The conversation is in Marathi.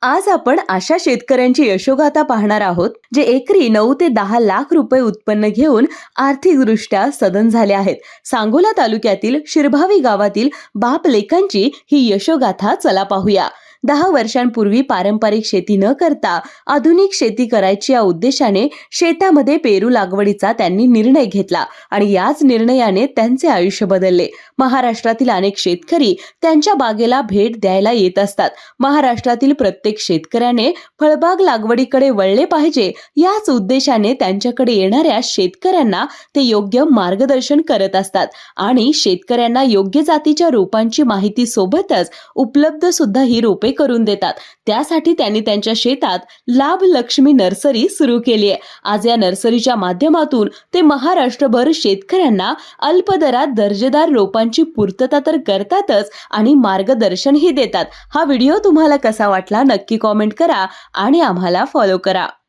आज आपण अशा शेतकऱ्यांची यशोगाथा पाहणार आहोत जे एकरी 9 ते 10 लाख रुपये उत्पन्न घेऊन आर्थिकदृष्ट्या सधन झाले आहेत. सांगोला तालुक्यातील शिरभावी गावातील बाप लेकांची ही यशोगाथा चला पाहूया. 10 वर्षांपूर्वी पारंपरिक शेती न करता आधुनिक शेती करायची या उद्देशाने शेतामध्ये पेरू लागवडीचा त्यांनी निर्णय घेतला आणि याच निर्णयाने त्यांचे आयुष्य बदलले. महाराष्ट्रातील अनेक शेतकरी त्यांच्या बागेला भेट द्यायला येत असतात. महाराष्ट्रातील प्रत्येक शेतकऱ्याने फळबाग लागवडीकडे वळले पाहिजे याच उद्देशाने त्यांच्याकडे येणाऱ्या शेतकऱ्यांना ते योग्य मार्गदर्शन करत असतात आणि शेतकऱ्यांना योग्य जातीच्या रोपांची माहिती सोबतच उपलब्ध सुद्धा ही रोपे करून देतात. त्यासाठी त्यांनी त्यांच्या शेतात लाभ लक्ष्मी नर्सरी सुरू केली आहे. आज या नर्सरीच्या माध्यमातून ते महाराष्ट्रभर शेतकऱ्यांना अल्प दरात दर्जेदार रोपांची पूर्तता तर करतातच आणि मार्गदर्शनही देतात. हा व्हिडिओ तुम्हाला कसा वाटला नक्की कॉमेंट करा आणि आम्हाला फॉलो करा.